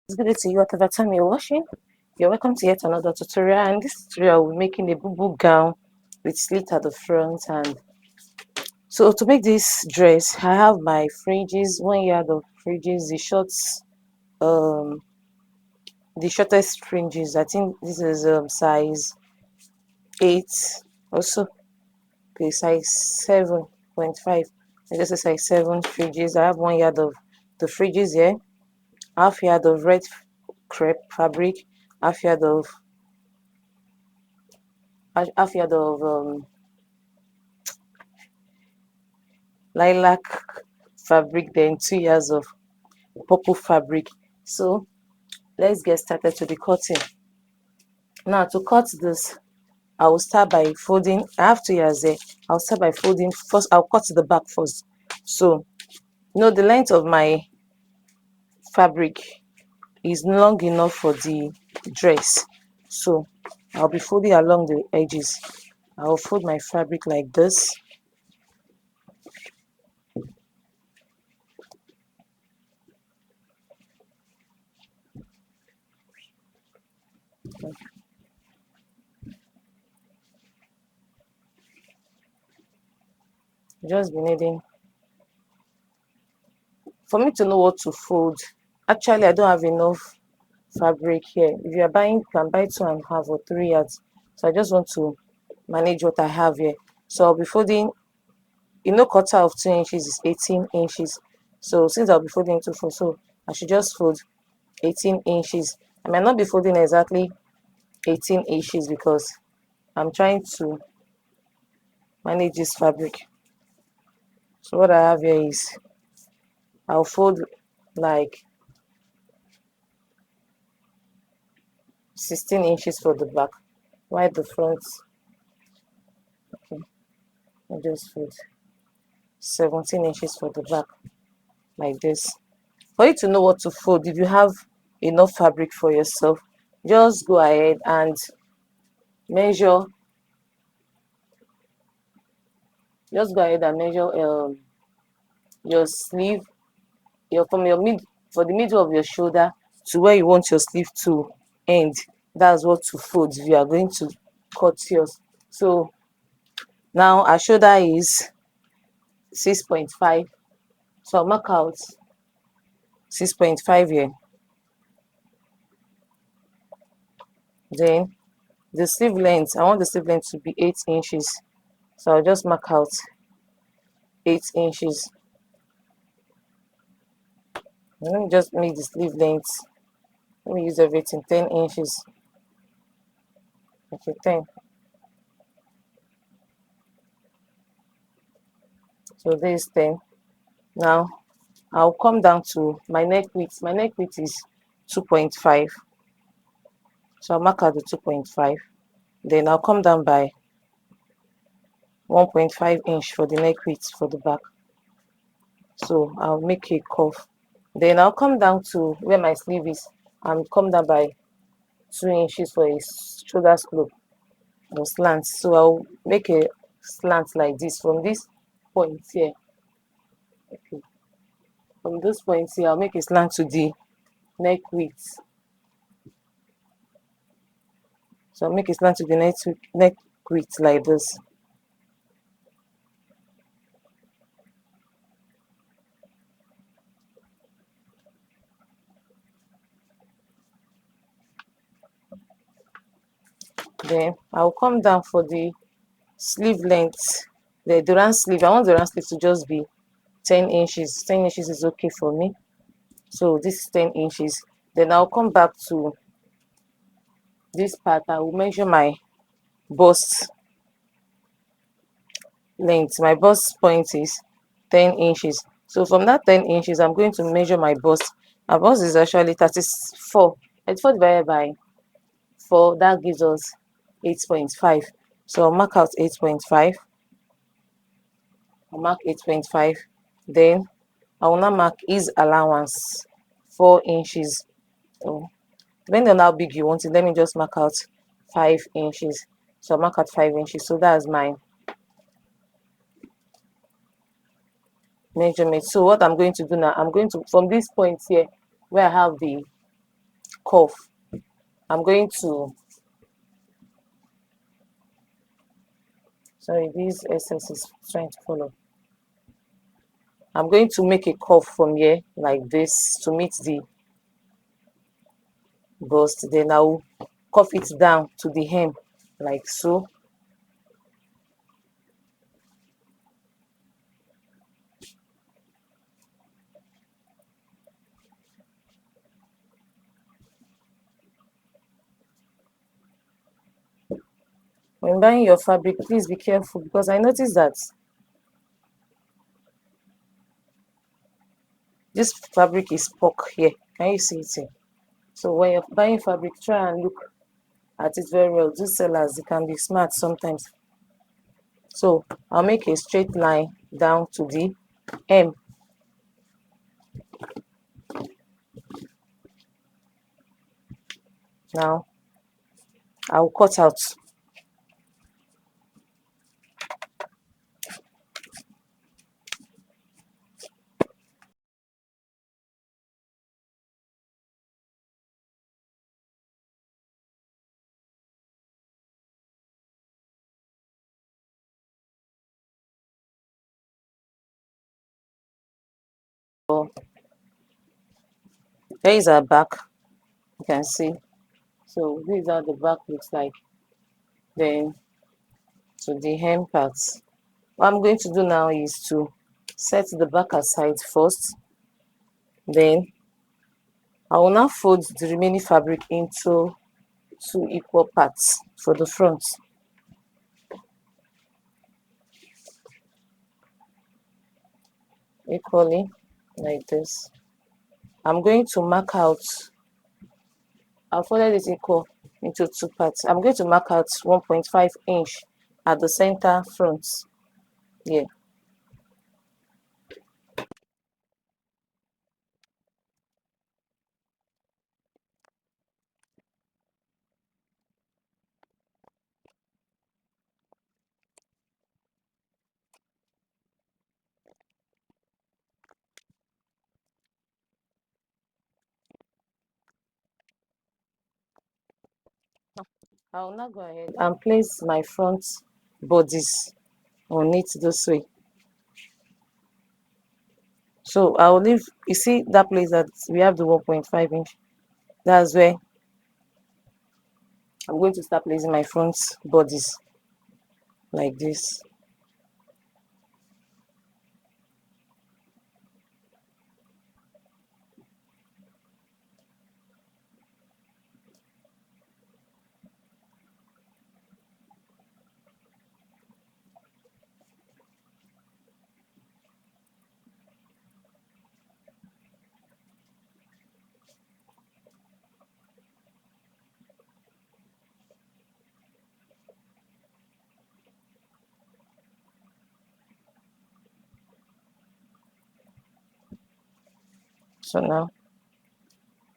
It's good to you whatever time you're watching. You're welcome to yet another tutorial, and this tutorial we're making a bubu gown with slit at the front. And so to make this dress, I have my fringes, 1 yard of fringes, um the shortest fringes. I think this is size 8 also. Okay, size 7.5. I just say size 7 fringes. I have 1 yard of the fringes here, half yard of red crepe fabric, half yard of half yard of lilac fabric, then 2 yards of purple fabric. So let's get started to the cutting. Now to cut this, I will start by folding. I have 2 yards there. I'll start by folding first. I'll cut the back first. So the length of my fabric is long enough for the dress, so I'll be folding along the edges. I'll fold my fabric like this. Just be needing for me to know what to fold. Actually, I don't have enough fabric here. If you are buying, you can buy 2.5 or 3 yards. So I just want to manage what I have here. So I'll be folding, quarter of 2 inches is 18 inches. So since I'll be folding 2 4, so I should just fold 18 inches. I might not be folding exactly 18 inches because I'm trying to manage this fabric. So what I have here is I'll fold like 16 inches for the back, while the front, okay, I just fold 17 inches for the back, like this. For you to know what to fold, if you have enough fabric for yourself, just go ahead and measure. Just go ahead and measure your sleeve, from your mid for the middle of your shoulder to where you want your sleeve to end. That's what to fold if you are going to cut yours. So now our shoulder is 6.5, so I'll mark out 6.5 here. Then the sleeve length, I want the sleeve length to be 8 inches, so I'll just mark out 8 inches. Let me just make the sleeve length, let me use everything, 10 inches. Okay, 10. So this is 10. Now I'll come down to my neck width. My neck width is 2.5, so I'll mark out the 2.5. Then I'll come down by 1.5 inch for the neck width for the back. So I'll make a curve. Then I'll come down to where my sleeve is and come down by 2 inches for a shoulder slope or slant. So I'll make a slant like this from this point here. Okay. From this point here, I'll make a slant to the neck width. So I'll make a slant to the neck width like this. Then I'll come down for the sleeve length, the Duran sleeve. I want the Duran sleeve to just be 10 inches. 10 inches is okay for me. So this is 10 inches. Then I'll come back to this part. I will measure my bust length. My bust point is 10 inches. So from that 10 inches, I'm going to measure my bust. My bust is actually 34. 34 divided by 4, that gives us 8.5. So I'll mark out 8.5. I'll mark 8.5. Then I will now mark his allowance 4 inches. So depending on how big you want it, let me just mark out 5 inches. So I'll mark out 5 inches. So that's my measurement. So what I'm going to do now, I'm going to, from this point here where I have the cuff, I'm going to, sorry, this excess is trying to follow. I'm going to make a cuff from here like this to meet the bust. Then I'll cuff it down to the hem like so. When buying your fabric, please be careful, because I noticed that this fabric is pock here. Can you see it here? So when you're buying fabric, try and look at it very well. These sellers, they can be smart sometimes. So I'll make a straight line down to the hem. Now I'll cut out. So there is our back. You can see. So this is how the back looks like. Then to the hem parts. What I'm going to do now is to set the back aside first. Then I will now fold the remaining fabric into 2 equal parts for the front. Equally, like this. I'm going to mark out, I'll fold it equal into 2 parts. I'm going to mark out 1.5 inch at the center front here. I will now go ahead and place my front bodies on it this way. So I will leave, you see that place that we have the 1.5 inch, that's where I'm going to start placing my front bodies like this. So now,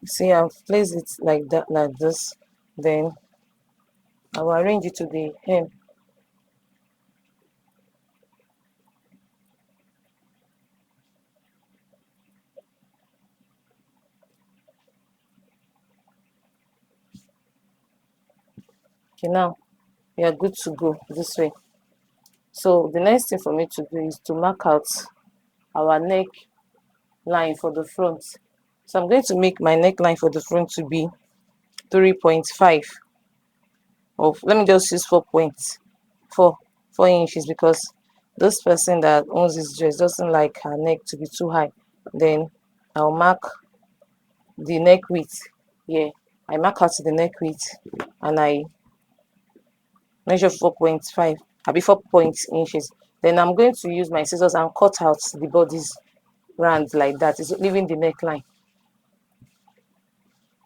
you see I've placed it like that, like this. Then I will arrange it to the hem. Okay, now we are good to go this way. So the next thing for me to do is to mark out our neck line for the front. So I'm going to make my neckline for the front to be 3.5 of, let me just use 4 inches, because this person that owns this dress doesn't like her neck to be too high. Then I'll mark the neck width here. I mark out the neck width and I measure 4.5, I'll be 4 inches. Then I'm going to use my scissors and cut out the bodies round like that. It's leaving the neckline.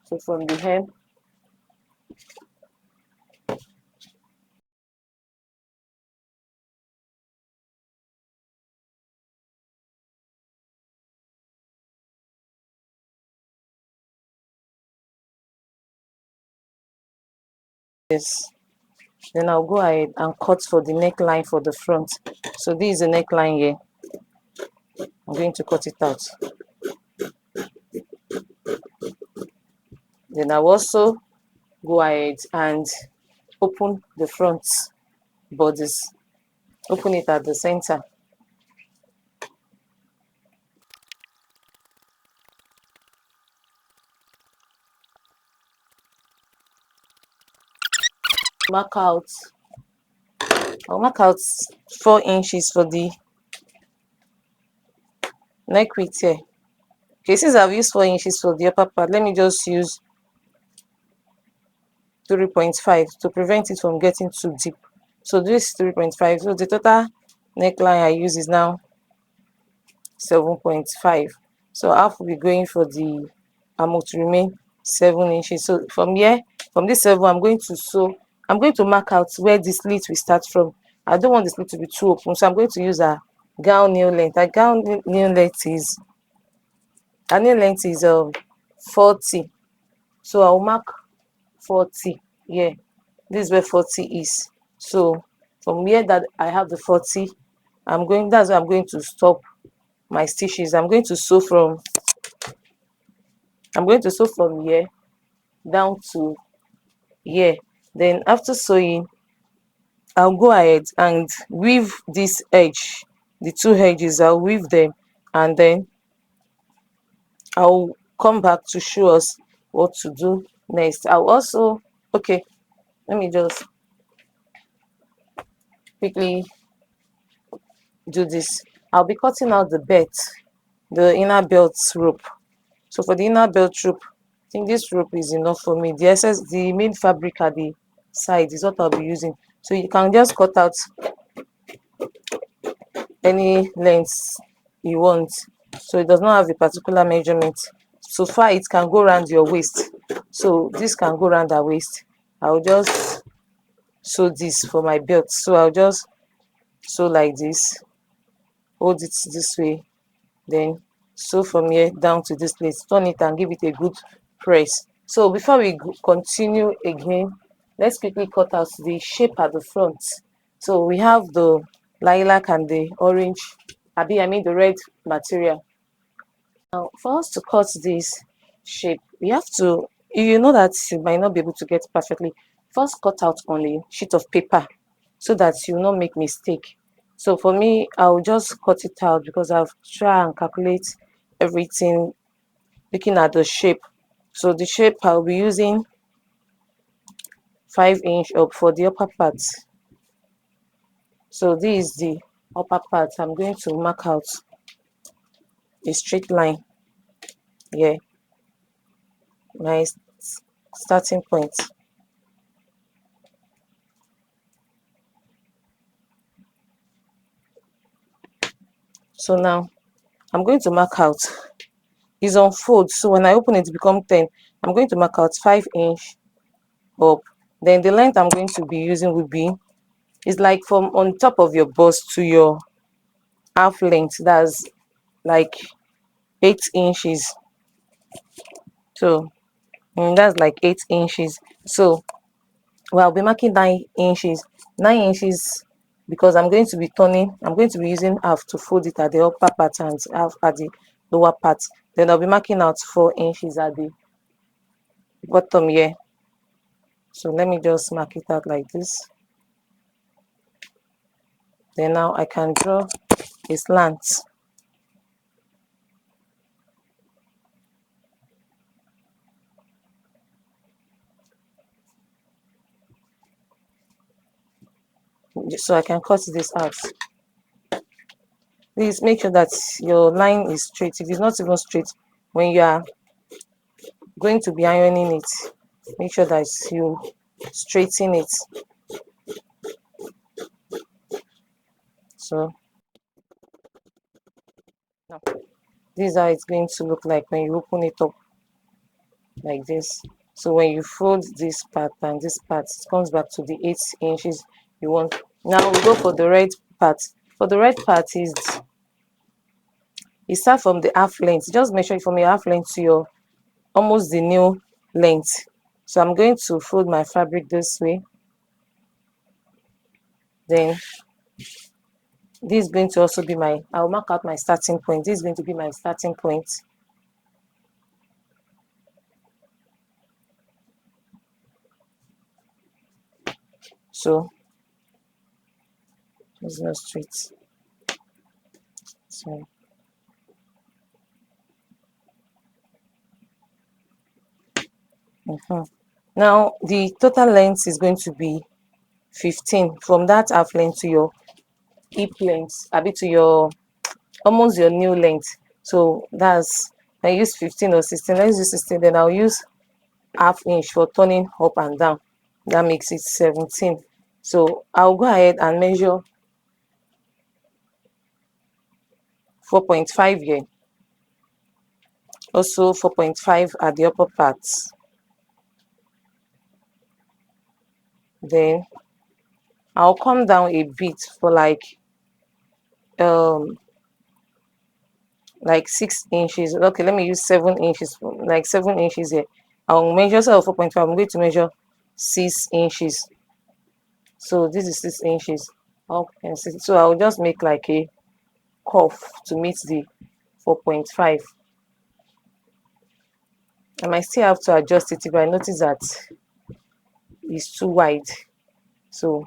So from the hem, yes. Then I'll go ahead and cut for the neckline for the front. So this is the neckline here. I'm going to cut it out. Then I'll also go ahead and open the front bodice, open it at the center. I'll mark out 4 inches for the neck width here. Okay, since I've used 4 inches for the upper part, let me just use 3.5 to prevent it from getting too deep. So this is 3.5. So the total neckline I use is now 7.5. So half will be going for the armhole to remain 7 inches. So from here, from this 7, I'm going to mark out where the slit will start from. I don't want the slit to be too open, so I'm going to use a gown nail length. A gown nail length is 40. So I'll mark 40 here. This is where 40 is. So from here that I have the 40, that's where I'm going to stop my stitches. I'm going to sew from here down to here. Then after sewing, I'll go ahead and weave this edge, the 2 edges. I'll weave them, and then I'll come back to show us what to do next. I'll also, okay, let me just quickly do this. I'll be cutting out the belt, the inner belt rope. So for the inner belt rope, I think this rope is enough for me. The main fabric at the side is what I'll be using. So you can just cut out any length you want. So it does not have a particular measurement. So far it can go around your waist. So this can go around our waist. I'll just sew this for my belt. So I'll just sew like this, hold it this way, then sew from here down to this place, turn it and give it a good press. So before we continue again, let's quickly cut out the shape at the front. So we have the lilac and the orange, the red material. Now for us to cut this shape, we have to, you know that you might not be able to get perfectly, first cut out on a sheet of paper so that you will not make mistake. So for me, I'll just cut it out because I've tried and calculate everything looking at the shape. So the shape I'll be using 5-inch up for the upper part. So this is the upper part. I'm going to mark out a straight line here, my starting point. So now I'm going to mark out, is on fold, so when I open it become 10. I'm going to mark out 5-inch up. Then the length I'm going to be using will be, it's like from on top of your bust to your half length, that's like 8 inches. So that's like 8 inches. So I'll be marking 9 inches. 9 inches because I'm going to be using half to fold it at the upper part and half at the lower part. Then I'll be marking out 4 inches at the bottom here. So let me just mark it out like this. Then now I can draw a slant. So I can cut this out. Please make sure that your line is straight. If it's not even straight, when you are going to be ironing it, make sure that you straighten it. So now this is how it's going to look like when you open it up like this. So when you fold this part and this part, it comes back to the 8 inches you want. Now we go for the red part. For the red part, you start from the half length. Just measure it from your half length to your almost the new length. So I'm going to fold my fabric this way. Then this is going to also be I'll mark out my starting point. This is going to be my starting point. So it's not straight. So now the total length is going to be 15 from that half length to your hip length, a bit to your almost your new length. So that's, I use 15 or 16. Let's use 16. Then I'll use half inch for turning up and down. That makes it 17. So I'll go ahead and measure 4.5 here. Also 4.5 at the upper parts. Then I'll come down a bit for um like 6 inches. Okay, let me use 7 inches, like 7 inches here. I'll measure 4.5. I'm going to measure 6 inches. So this is 6 inches. So I'll just make like a curve to meet the 4.5. I might still have to adjust it if I notice that it's too wide. So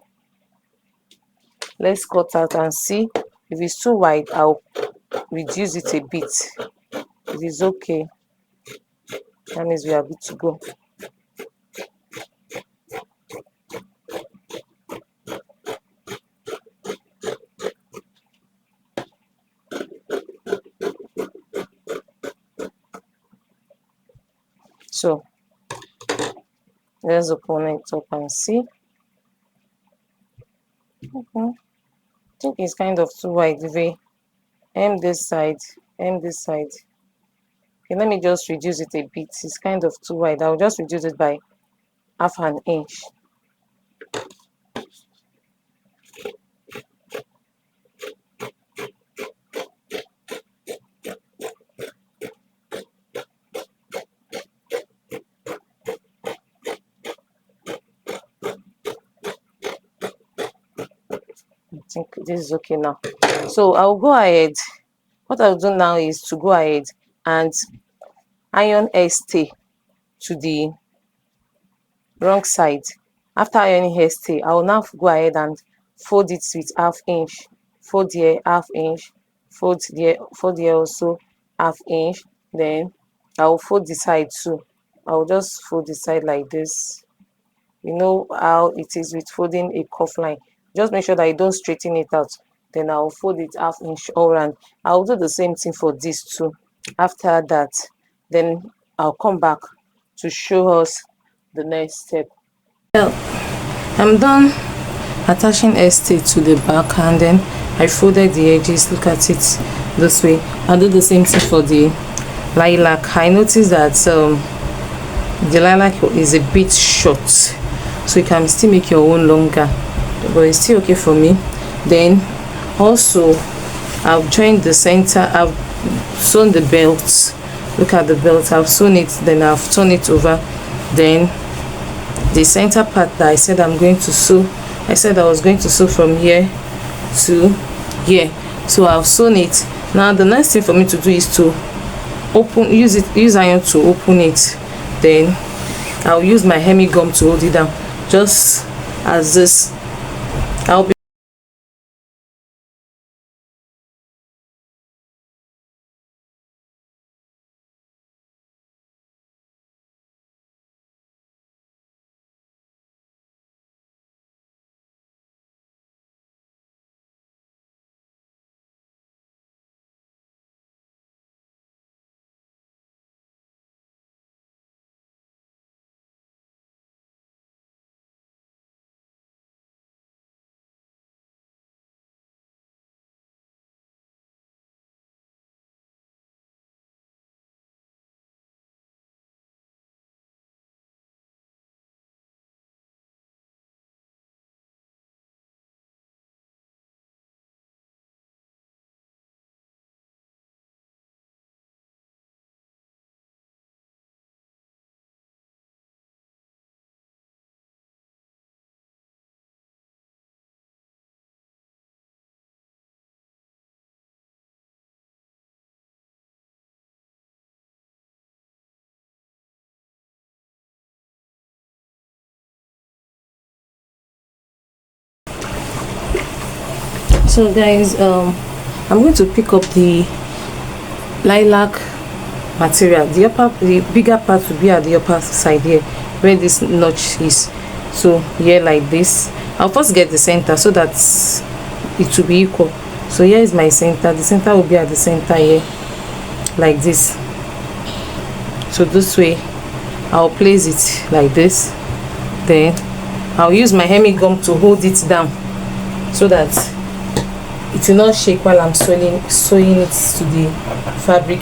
let's cut out and see. If it's too wide, I'll reduce it a bit. If it's okay, that means we are good to go. So let's open it up and see. I think it's kind of too wide. If I hem this side, hem this side. Okay, let me just reduce it a bit. It's kind of too wide. I'll just reduce it by half an inch. I think this is okay now. So I'll go ahead. What I'll do now is to go ahead and iron stay to the wrong side. After ironing stay, I will now go ahead and fold it with half inch. Fold here, half inch. Fold here also half inch. Then I will fold the side too. I will just fold the side like this. You know how it is with folding a cuff line. Just make sure that you don't straighten it out. Then I'll fold it half inch all around. I'll do the same thing for this too. After that, then I'll come back to show us the next step. Well, I'm done attaching stay to the back, and then I folded the edges. Look at it this way. I'll do the same thing for the lilac. I noticed that the lilac is a bit short, so you can still make your own longer, but it's still okay for me. Then also I've joined the center. I've sewn the belt. Look at the belt. I've sewn it, then I've turned it over. Then the center part that I said I'm going to sew, I said I was going to sew from here to here, so I've sewn it. Now the next thing for me to do is to use iron to open it. Then I'll use my hemi gum to hold it down, just as this. I'll be So guys, I'm going to pick up the lilac material. The bigger part will be at the upper side here where this notch is. So here like this, I'll first get the center so that it will be equal. So here is my center. The center will be at the center here like this. So this way I'll place it like this. Then I'll use my hemming gum to hold it down so that it will not shake while I'm sewing it to the fabric.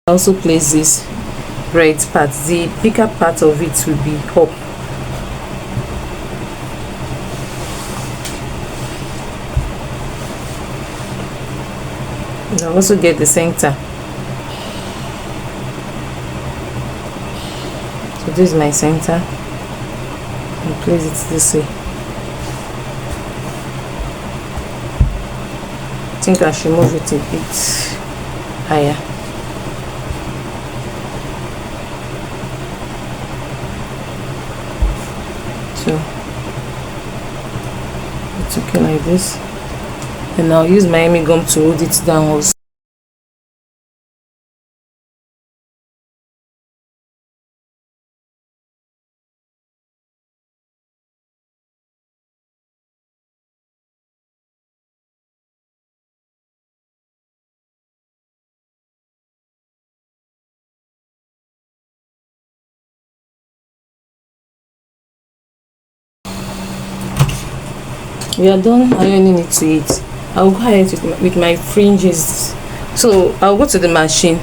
I also place this red part. The bigger part of it will be up. And I'll also get the center. So this is my center. And place it this way. I think I should move it a bit higher. So it's okay like this, and I'll use my hemming gum to hold it down also. We are done ironing it to it. I'll go ahead with my fringes. So I'll go to the machine.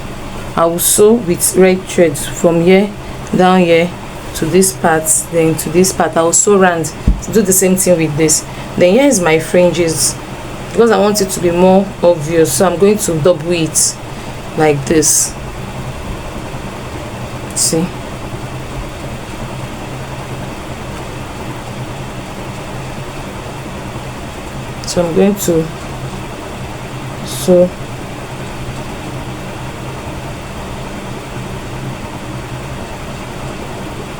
I will sew with red thread from here down here to this part, then to this part. I will sew round to do the same thing with this. Then here is my fringes, because I want it to be more obvious, so I'm going to double it like this. See, so I'm going to sew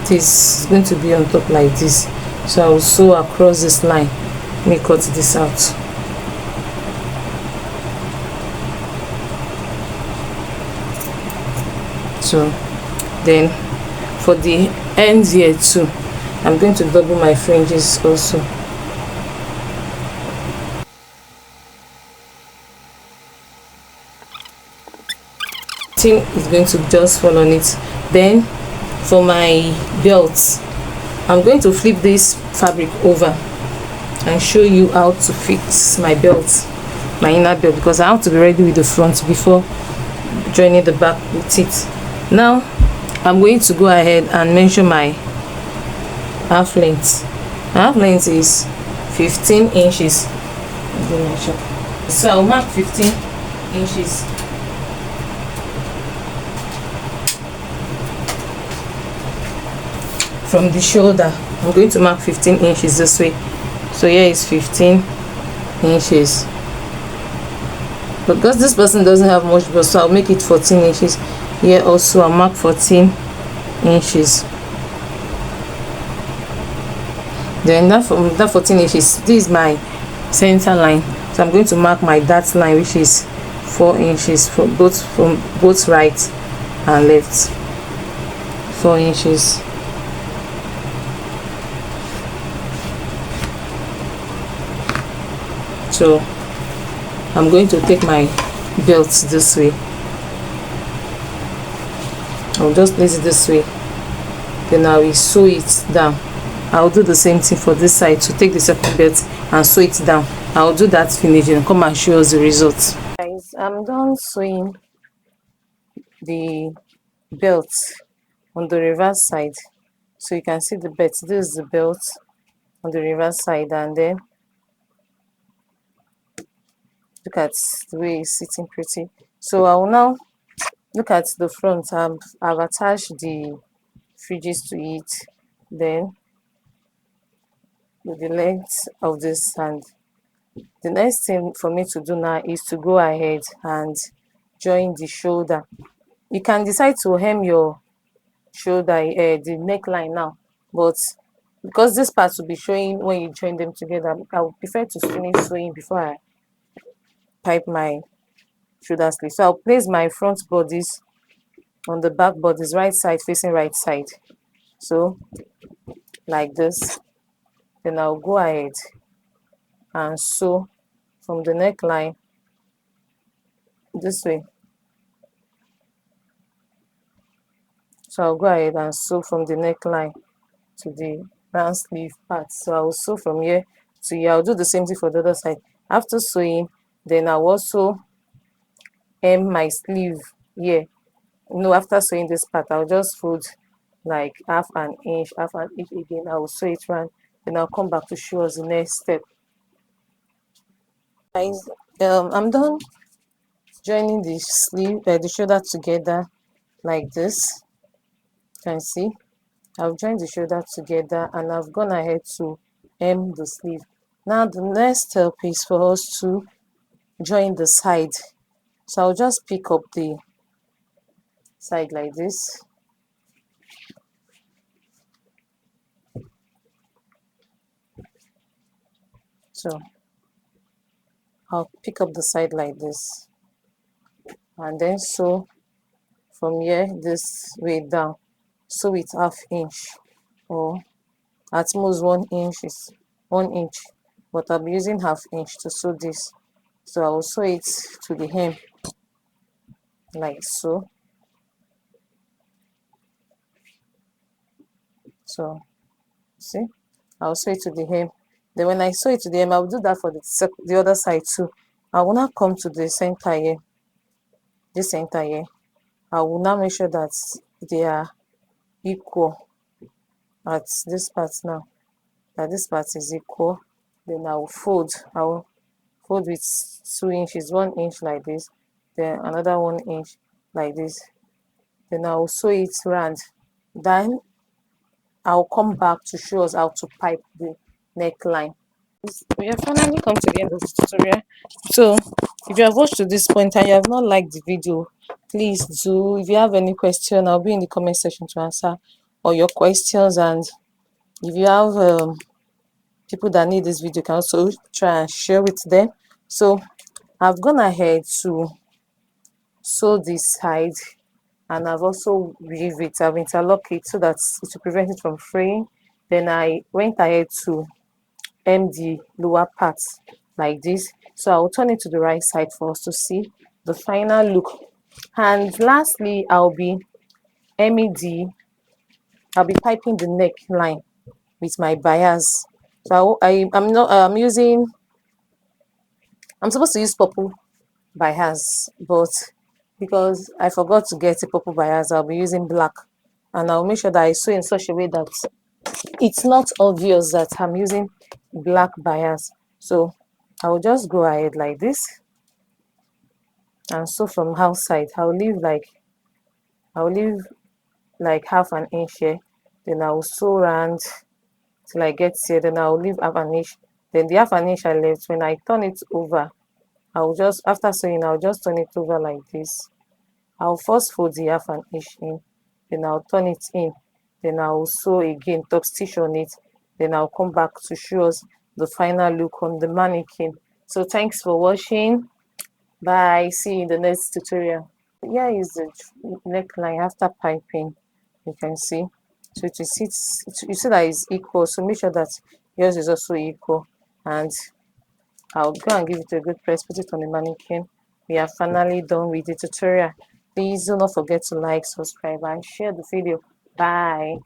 this is going to be on top like this. So I will sew across this line. Let me cut this out. So then for the ends here too, I'm going to double my fringes also. Thing is going to just fall on it. Then for my belt, I'm going to flip this fabric over and show you how to fix my belt, my inner belt, because I have to be ready with the front before joining the back with it. Now I'm going to go ahead and measure my half length. My half length is 15 inches. So I'll mark 15 inches. From the shoulder, I'm going to mark 15 inches this way. So here is 15 inches. But because this person doesn't have much bust, so I'll make it 14 inches. Here also I'll mark 14 inches. Then from that 14 inches, this is my center line. So I'm going to mark my dart line, which is 4 inches from both right and left. 4 inches. So I'm going to take my belt this way. I'll just place it this way. Then I will sew it down. I'll do the same thing for this side, to take the second belt and sew it down. I'll do that finishing and come and show us the results. Guys, I'm done sewing the belt on the reverse side. So you can see the belt. This is the belt on the reverse side, and then look at the way it's sitting pretty. So I will now look at the front. I've attached the fringes to it, then with the length of this. And the next thing for me to do now is to go ahead and join the shoulder. You can decide to hem your shoulder, the neckline now, but because this part will be showing when you join them together, I would prefer to finish sewing before I pipe my shoulder sleeve. So I'll place my front bodice on the back bodice, right side facing right side, so like this. Then I'll go ahead and sew from the neckline this way. So I'll go ahead and sew from the neckline to the round sleeve part. So I'll sew from here to here. I'll do the same thing for the other side. After sewing, then I'll also hem my sleeve here. After sewing this part, I'll just fold like half an inch again. I will sew it round, then I'll come back to show us the next step. Guys, I'm done joining the sleeve, the shoulder together like this. You can see I've joined the shoulder together and I've gone ahead to hem the sleeve. Now the next step is for us to join the side. So I'll just pick up the side like this. So I'll pick up the side like this and then sew from here this way down. Sew it half inch, or at most 1 inch is 1 inch, but I'll be using half inch to sew this. So I will sew it to the hem like so. So see, I'll sew it to the hem. Then when I sew it to the hem, I'll do that for the other side too. I will now come to the center here, this center here. I will now make sure that they are equal at this part now, that this part is equal. Then I will fold with 2 inches, 1 inch like this, then another 1 inch like this. Then I will sew it round. Then I'll come back to show us how to pipe the neckline. We have finally come to the end of the tutorial. So if you have watched to this point and you have not liked the video, please do. If you have any question, I'll be in the comment section to answer all your questions. And if you have people that need this video, can also try and share with them. So I've gone ahead to sew this side, and I've also weave it. I've interlocked it so that it will prevent it from fraying. Then I went ahead to hem the lower part like this. So I'll turn it to the right side for us to see the final look. And lastly, I'll be piping the neckline with my bias. So I'm supposed to use purple bias, but because I forgot to get a purple bias, I'll be using black. And I'll make sure that I sew in such a way that it's not obvious that I'm using black bias. So I will just go ahead like this and sew from outside. I'll leave like half an inch here. Then I'll sew around till I get here. Then I'll leave half an inch. Then the half an inch I left, when I turn it over, after sewing, I'll just turn it over like this. I'll first fold the half an inch in, then I'll turn it in, then I'll sew again, top stitch on it, then I'll come back to show us the final look on the mannequin. So thanks for watching. Bye. See you in the next tutorial. Here is the neckline after piping. You can see. So you see that it's equal. So make sure that yours is also equal. And I'll go and give it a good press, put it on the mannequin. We are finally done with the tutorial. Please do not forget to like, subscribe, and share the video. Bye.